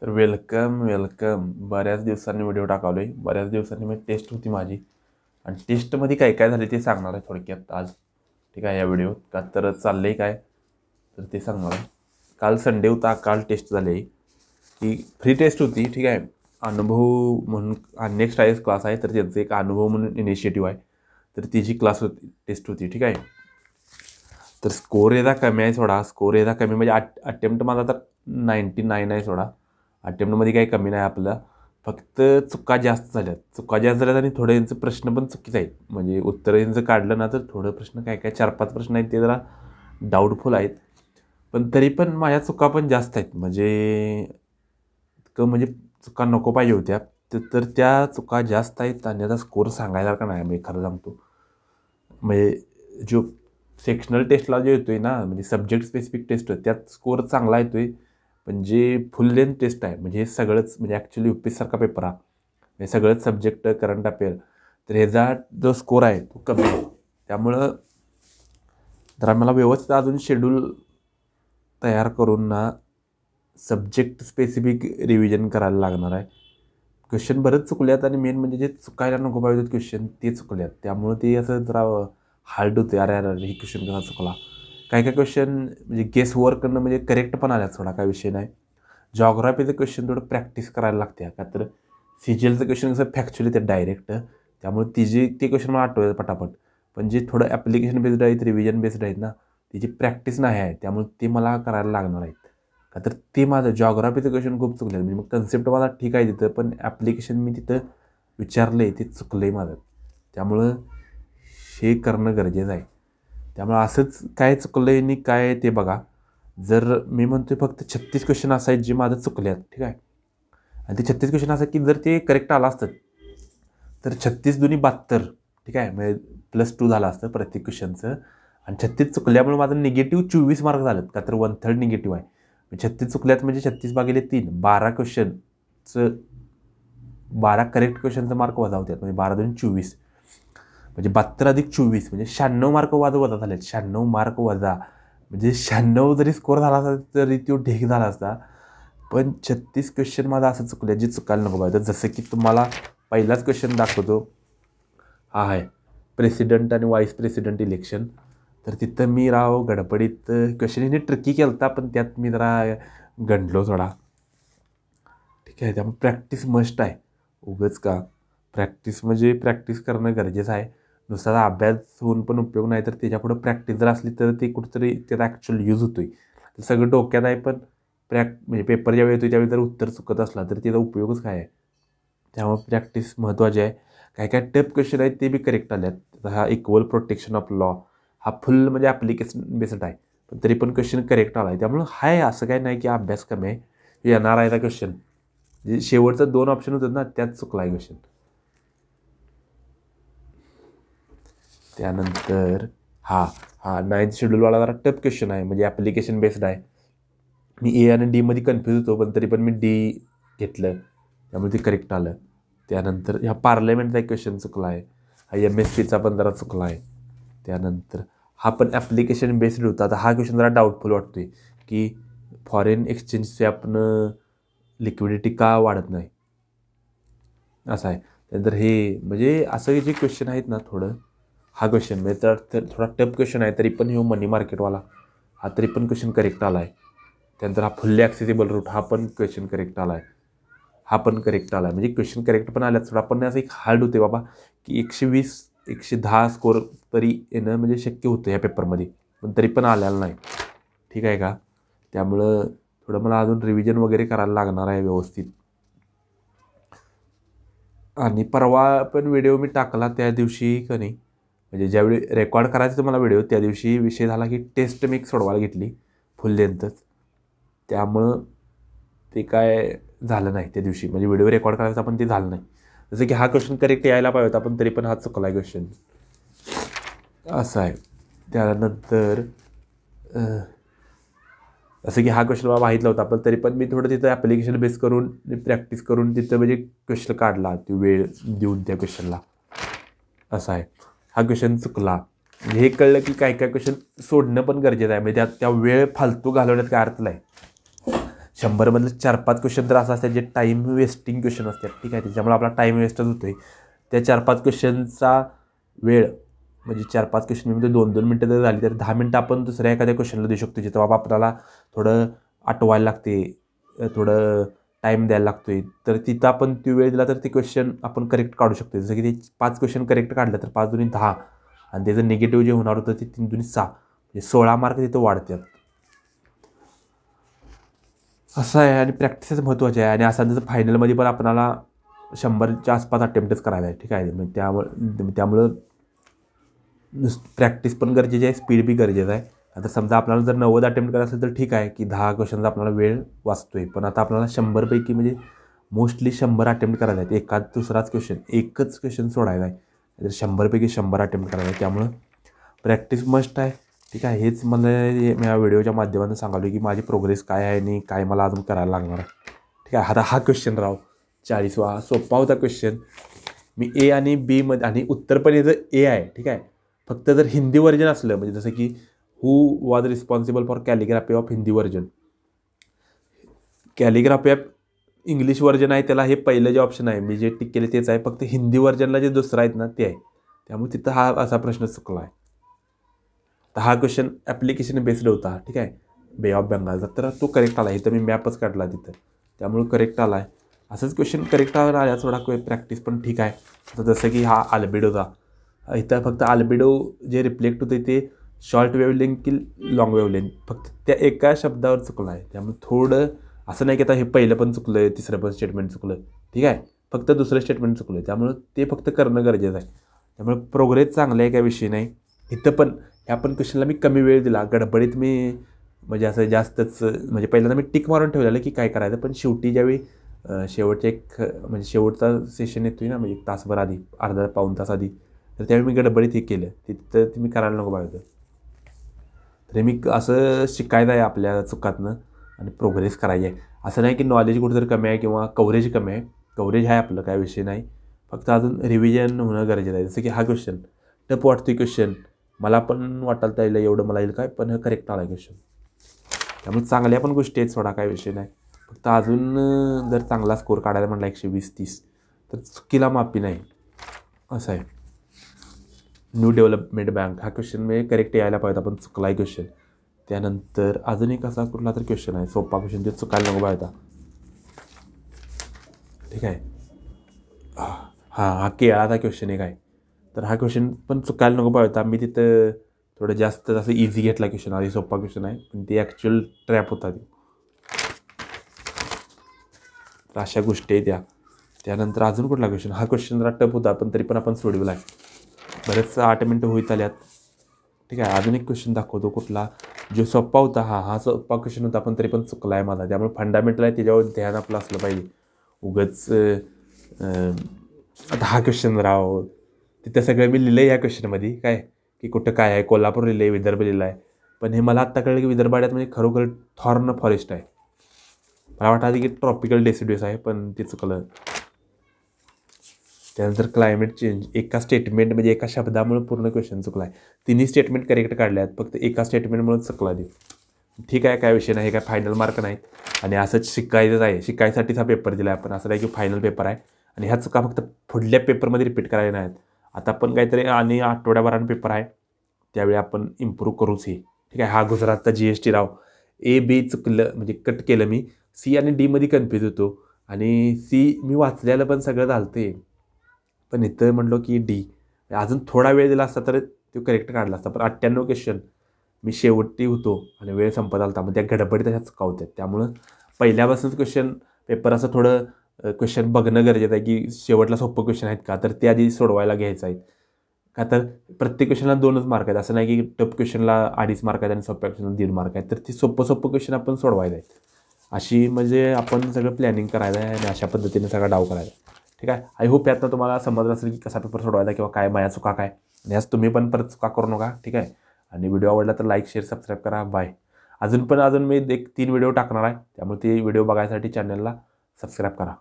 तर वेलकम. बऱ्याच दिवसांनी व्हिडिओ टाकावले. बऱ्याच दिवसांनी मी टेस्ट होती माझी आणि टेस्टमध्ये काय काय झाले ते सांगणार आहे थोडक्यात आज. ठीक आहे, या व्हिडिओत का तर चाललं आहे काय तर ते सांगणार आहे. काल संडे होता, काल टेस्ट झाली की फ्री टेस्ट होती. ठीक आहे, अनुभव म्हणून नेक्स्ट आय एस क्लास आहे तर त्यांचं एक अनुभव म्हणून इनिशिएटिव्ह आहे तर तिची क्लास होती, टेस्ट होती. ठीक आहे, तर स्कोर याचा कमी आहे सोडा. स्कोर याचा कमी म्हणजे अटेम्प्ट माझा तर 99 आहे सोडा. अटेम्प्टमध्ये काही कमी नाही आपलं, फक्त चुका जास्त झाल्यात आणि थोडे यांचे प्रश्न पण चुकीचे आहेत. म्हणजे उत्तरं यांचं काढलं ना तर थोडं प्रश्न काय 4-5 प्रश्न आहेत ते जरा डाऊटफुल आहेत. पण तरी पण माझ्या चुका पण जास्त आहेत. म्हणजे चुका नको पाहिजे होत्या तर त्या चुका जास्त आहेत आणि आता स्कोर सांगायला का नाही मी खरं सांगतो. म्हणजे जो सेक्शनल टेस्टला जो येतो आहे ना, म्हणजे सब्जेक्ट स्पेसिफिक टेस्ट आहे त्यात स्कोर चांगला येतो आहे. पण जे फुल लेंथ टेस्ट आहे म्हणजे हे सगळंच म्हणजे ॲक्च्युली UPSC पेपर आहे, हे सगळंच सब्जेक्ट करंट अफेअर, तर ह्याचा जो स्कोर आहे तो कमी आहे. त्यामुळं जरा मला व्यवस्थित अजून शेड्यूल तयार करून ना सब्जेक्ट स्पेसिफिक रिव्हिजन करायला लागणार आहे. क्वेश्चन बरेच चुकल्यात आणि मेन म्हणजे जे चुकायला नको पाहिजे क्वेश्चन ते चुकल्यात. त्यामुळं ते असं जरा हार्ड होते. अरे ही क्वेश्चन कसा चुकला. काही क्वेश्चन म्हणजे गेस वर्क करणं म्हणजे करेक्ट पण आल्यात थोडा, काय विषय नाही. जॉग्राफीचं क्वेश्चन थोडं प्रॅक्टिस करायला लागते का तर CGLचं क्वेश्चन कसं फॅक्च्युअली ते डायरेक्ट, त्यामुळे ते क्वेश्चन मला आठवतात पटापट. पण जे थोडं ॲप्लिकेशन बेस्ड आहेत, रिव्हिजन बेस्ड आहेत ना, तिची प्रॅक्टिस नाही आहे, त्यामुळे ते मला करायला लागणार आहेत. का तर ते माझं जॉग्राफीचं क्वेश्चन खूप चुकलं म्हणजे मग कन्सेप्ट माझा ठीक आहे तिथं, पण ॲप्लिकेशन मी तिथं विचारलं आहे ते चुकलं आहे माझं. त्यामुळं हे करणं गरजेचं आहे. त्यामुळे असंच काय चुकलं आहे आणि काय ते बघा. जर मी म्हणतोय फक्त 36 क्वेश्चन असं आहेत जे माझं चुकले आहेत. ठीक आहे, आणि ते 36 क्वेश्चन असं की जर ते करेक्ट आलं असतं तर 36 दुनी 72. ठीक आहे, म्हणजे +2 झालं असतं प्रत्येक क्वेश्चनचं. आणि 36 चुकल्यामुळे माझं निगेटिव्ह 24 मार्क झालं का तर 1/3 निगेटिव्ह आहे. 36 चुकल्यात म्हणजे 36/3 12 क्वेश्चनचं 12 करेक्ट क्वेश्चनचं मार्क वजा होतात म्हणजे 12 दुनी 24 म्हणजे 72 अधिक 24 म्हणजे 96 मार्क वजा झाले. 96 मार्क वजा म्हणजे 96 जरी स्कोर झाला असता तरी तो ढेक झाला असता. पण 36 क्वेश्चन माझा असं चुकले जे चुकायला नको पाहिजे. जसं की तुम्हाला पहिलाच क्वेश्चन दाखवतो, हा आहे प्रेसिडेंट आणि व्हाईस प्रेसिडेंट इलेक्शन. तर तिथं मी गडबडीत क्वेश्चन हिने ट्रिकी केला होता पण त्यात मी जरा गंडलो थोडा. ठीक आहे, त्यामुळे प्रॅक्टिस मस्ट आहे. उगाच का प्रॅक्टिस म्हणजे प्रॅक्टिस करणं गरजेचं आहे. नुसता अभ्यास होऊन पण उपयोग नाही, तर त्याच्यापुढं प्रॅक्टिस जर असली तर ते कुठंतरी त्याचा ॲक्च्युअल यूज होतो आहे. सगळं डोक्यात आहे पण म्हणजे पेपर ज्यावेळी येतो त्यावेळी जर उत्तर चुकत असला तर त्याचा उपयोगच काय आहे. त्यामुळे प्रॅक्टिस महत्त्वाची आहे. काय टफ क्वेश्चन आहेत ते बी करेक्ट आल्यात. हा इक्वल प्रोटेक्शन ऑफ लॉ हा फुल म्हणजे ॲप्लिकेशन बेस्ड आहे, पण तरी पण क्वेश्चन करेक्ट आला आहे. त्यामुळं हाय असं काय नाही की अभ्यास कमी आहे. येणार आहे क्वेश्चन जे शेवटचं 2 ऑप्शन होतात ना त्यात चुकला आहे क्वेश्चन. त्यानंतर हा 9th शेड्यूलवाला जरा टफ क्वेश्चन आहे म्हणजे ॲप्लिकेशन बेस्ड आहे. मी A आणि D मध्ये कन्फ्यूज होतो पण तरी पण मी D घेतलं त्यामुळे ते करेक्ट आलं. त्यानंतर ह्या पार्लमेंटचा एक क्वेश्चन चुकला आहे. हा MSPचा पण जरा चुकला आहे. त्यानंतर हा पण ॲप्लिकेशन बेस्ड होता. आता हा क्वेश्चन जरा डाऊटफुल वाटतो आहे की फॉरेन एक्सचेंज स्वॅपनं लिक्विडिटी का वाढत नाही असं आहे. त्यानंतर हे म्हणजे असं जे क्वेश्चन आहेत ना थोडं हा क्वेश्चन म्हणजे तर थोडा टफ क्वेश्चन आहे तरी पण हे मनी मार्केटवाला हा तरी पण क्वेश्चन करेक्ट आला आहे. त्यानंतर हा फुल्ली ॲक्सेसिबल रूट हा पण क्वेश्चन करेक्ट आला आहे. हा पण करेक्ट आला आहे म्हणजे क्वेश्चन करेक्ट पण आल्यात थोडा. पण असं एक हार्ड होते बाबा की 120-110 स्कोर तरी येणं म्हणजे शक्य होतं ह्या पेपरमध्ये, पण तरी पण आलेलं नाही. ठीक आहे का, त्यामुळं थोडं मला अजून रिव्हिजन वगैरे करायला लागणार आहे व्यवस्थित. आणि परवा पण व्हिडिओ मी टाकला त्या दिवशी का नाही म्हणजे ज्यावेळी रेकॉर्ड करायचं तुम्हाला व्हिडिओ त्या दिवशी विषय झाला की टेस्ट मी सोडवायला घेतली फुल लेंथच. त्यामुळं ते काय झालं नाही त्या दिवशी म्हणजे व्हिडिओ रेकॉर्ड करायचा पण ते झालं नाही. जसं की हा क्वेश्चन करेक्ट यायला पाहिजे होता पण तरी पण हा चुकला आहे क्वेश्चन असं आहे. त्यानंतर असं की हा क्वेश्चन मला माहीत नव्हता पण तरी पण मी थोडं तिथं ॲप्लिकेशन बेस करून प्रॅक्टिस करून तिथं म्हणजे क्वेश्चन काढला ती वेळ देऊन त्या क्वेश्चनला असं आहे. हा क्वेश्चन चुकला म्हणजे हे कळलं की काय क्वेश्चन सोडणं पण गरजेचं आहे. म्हणजे त्या वेळ फालतू घालवण्यात काय अर्थ नाही. 100मधले 4-5 क्वेश्चन तर असं असतात जे टाईम वेस्टिंग क्वेश्चन असतात, ठीक आहे. त्याच्यामुळे आपला टाईम वेस्टच होतो आहे. त्या 4-5 क्वेश्चनचा वेळ म्हणजे 4-5 क्वेश्चनमध्ये 2-2 मिनटं जर झाली तर 10 मिनटं आपण दुसऱ्या एखाद्या क्वेश्चनला देऊ शकतो, जिथं बाबा आपल्याला थोडं आठवायला लागते, थोडं टाईम द्यायला लागतो आहे. तर तिथं आपण ती वेळ दिला तर ते क्वेश्चन आपण करेक्ट काढू शकतो. जसं की ते 5 क्वेश्चन करेक्ट काढलं तर 5 दुनी 10 आणि त्याचं निगेटिव्ह जे होणार होतं ते 3 दुनी 6 म्हणजे 16 मार्क तिथं वाढतात. असं आहे आणि प्रॅक्टिसच महत्त्वाची आहे. आणि असं जसं फायनलमध्ये पण आपल्याला 100च्या आसपास अटेम्प्टच करायला आहे, ठीक आहे. मग त्यामुळं प्रॅक्टिस पण गरजेची आहे, स्पीड बी गरजेचं आहे. आता समजा आपल्याला जर 90 अटेम्प्ट करायचं असेल तर ठीक आहे की 10 क्वेश्चनचा आपल्याला वेळ वाचतो आहे. पण आता आपल्याला 100पैकी म्हणजे मोस्टली 100 अटेम्प्ट करायला आहेत. एखाद दुसराच क्वेश्चन, एकच क्वेश्चन सोडायला आहे, तर 100पैकी 100 अटेम्प्ट करायला आहे. त्यामुळं प्रॅक्टिस मस्ट आहे, ठीक आहे. हेच मला या व्हिडिओच्या माध्यमातून सांगालो की माझी प्रोग्रेस काय आहे आणि काय मला अजून करायला लागणार आहे, ठीक आहे. आता हा क्वेश्चन राव 40वा सोपा होता क्वेश्चन. मी ए आणि बी मध्ये आणि उत्तर पण याचं ए आहे, ठीक आहे. फक्त जर हिंदी व्हर्जन असलं म्हणजे जसं की who was responsible for calligraphy of Hindi version, calligraphy of English version आहे त्याला हे पहिलं जे ऑप्शन आहे मी जे टिक केले तेच आहे. फक्त हिंदी व्हर्जनला जे दुसरं आहेत ना ते आहे. त्यामुळे तिथं हा असा प्रश्न चुकला आहे. तर हा क्वेश्चन ॲप्लिकेशन बेस्ड होता, ठीक आहे, बे ऑफ बेंगालचा. तर तो करेक्ट आला. इथं मी मॅपच काढला तिथं, त्यामुळे करेक्ट आला आहे. असंच क्वेश्चन करेक्ट आला थोडा प्रॅक्टिस पण ठीक आहे. आता जसं की हा आल्बिडोचा, इथं फक्त आल्बिडो जे रिफ्लेक्ट होते ते शॉर्ट वेवलेंथ की लॉंग वेवलेंथ, फक्त त्या एका शब्दावर चुकलं आहे. त्यामुळे थोडं असं नाही की आता हे पहिलं पण चुकलं आहे, तिसरं पण स्टेटमेंट चुकलं, ठीक आहे. फक्त दुसरं स्टेटमेंट चुकलं आहे, त्यामुळं ते फक्त करणं गरजेचं आहे. त्यामुळे प्रोग्रेस चांगला आहे, काय विषय नाही. इथं पण ह्या पण क्वेश्चनला मी कमी वेळ दिला, गडबडीत मी म्हणजे असं जास्तच म्हणजे पहिल्यांदा मी टिक मारून ठेवलेलं की काय करायचं. पण शेवटी ज्यावेळी शेवटच्या म्हणजे शेवटचा सेशन येतोय ना, म्हणजे 1 तासभर आधी, अर्धा पाऊण तास आधी, तर त्यावेळी मी गडबडीत हे केलं. तिथं तुम्ही करायला नको पाहिजे. तर मी असं शिकायचं आहे आपल्या चुकातनं आणि प्रोग्रेस करायची आहे. असं नाही की नॉलेज कुठेतरी कमी आहे किंवा कव्हरेज कमी आहे. कव्हरेज आहे आपलं, काय विषय नाही. फक्त अजून रिव्हिजन होणं गरजेचं आहे. जसं की हा क्वेश्चन टफ वाटतोय क्वेश्चन, मला पण वाटायला त्याला एवढं मला येईल काय, पण हे करेक्ट आला क्वेश्चन. त्यामुळे चांगल्या पण गोष्टी आहेत, सोडा काय विषय नाही. फक्त अजून जर चांगला स्कोर काढायला म्हटला 120-30 तर चुकीला माफी नाही, असं आहे. न्यू डेव्हलपमेंट बँक हा क्वेश्चन मी करेक्ट यायला पाहिजे, पण चुकला आहे क्वेश्चन. त्यानंतर अजून एक असा कुठला तर क्वेश्चन आहे सोपा क्वेश्चन, ते चुकायला नको पाहिजे, ठीक आहे. हा केळाचा क्वेश्चन एक आहे, तर हा क्वेश्चन पण चुकायला नको पाहिजे. मी तिथं थोडं जास्त असं इझी घेतला क्वेश्चन, आधी सोपा क्वेश्चन आहे पण ते ॲक्च्युअल ट्रॅप होता ते. तर अशा गोष्टी आहेत त्या. त्यानंतर अजून कुठला क्वेश्चन, हा क्वेश्चन जरा टफ होता पण तरी पण आपण सोडवला आहे. बरेच 8 मिनटं होईत आल्यात, ठीक आहे. अजून एक क्वेश्चन दाखवतो कुठला जो सोपा होता. हा सोपा क्वेश्चन होता पण तरी पण चुकला आहे माझा. त्यामुळे फंडामेंटल आहे त्याच्यावर ध्यान आपलं असलं पाहिजे. उगाच आता हा क्वेश्चन राव तिथं सगळं मी लिहिलं आहे या क्वेश्चनमध्ये काय की कुठं काय आहे, कोल्हापूर लिहिलं आहे, विदर्भ लिहिलं आहे. पण हे मला आत्ता कळलं की विदर्भाड्यात म्हणजे खरोखर थॉर्न फॉरेस्ट आहे. मला वाटतं की ट्रॉपिकल डेसिड्यूस आहे, पण ते चुकलं. त्यानंतर क्लायमेट चेंज, एका स्टेटमेंट म्हणजे एका शब्दामुळे पूर्ण क्वेश्चन चुकला आहे. तिन्ही स्टेटमेंट करेक्ट काढले आहेत, फक्त एका स्टेटमेंटमुळे चुकला दे, ठीक आहे, काय विषय नाही. हे काय फायनल मार्क नाहीत आणि असंच शिकायचंच आहे. शिकायसाठीच हा पेपर दिला आहे आपण, असं नाही की फायनल पेपर आहे. आणि ह्या चुका फक्त पुढल्या पेपरमध्ये रिपीट करायला नाहीत. आता पण काहीतरी आणि आठवड्याभरानं पेपर आहे, त्यावेळी आपण इम्प्रूव्ह करूच हे, ठीक आहे. हा गुजरातचा GST राव ए बी चुकलं म्हणजे कट केलं मी. सी आणि डीमध्ये कन्फ्यूज होतो आणि सी मी वाचलेलं पण सगळं झालं ते, पण इथं म्हटलो की डी. अजून थोडा वेळ दिला असता तर तो करेक्ट काढला असता. पण 98 क्वेश्चन मी शेवटी होतो आणि वेळ संपत आला, मग त्या गडबडीत तशा चुका होत्या. त्यामुळं पहिल्यापासूनच क्वेश्चन पेपर असं थोडं क्वेश्चन बघणं गरजेचं आहे की शेवटला सोपं क्वेश्चन आहेत का, तर ते आधी सोडवायला घ्यायचं आहेत. का तर प्रत्येक क्वेश्चनला 2च मार्क आहेत, असं नाही की टफ क्वेश्चनला 2.5 मार्क आहेत आणि सोप्या क्वेश्चनला 1.5 मार्क आहेत. तर ते सोपं क्वेश्चन आपण सोडवायला आहेत. अशी म्हणजे आपण सगळं प्लॅनिंग करायचं आहे आणि अशा पद्धतीने सगळा डाव करायचा, ठीक आहे. आय होप यातनं तुम्हाला समजलं असेल की कसा पेपर सोडवायचा किंवा काय माझ्या चुका काय. आणि आज तुम्ही पण परत चुका करू नका, ठीक आहे. आणि व्हिडिओ आवडला तर लाईक, शेअर, सबस्क्राईब करा. बाय. अजून मी 3 व्हिडिओ टाकणार आहे, त्यामुळे ते व्हिडिओ बघायसाठी चॅनलला सबस्क्राईब करा.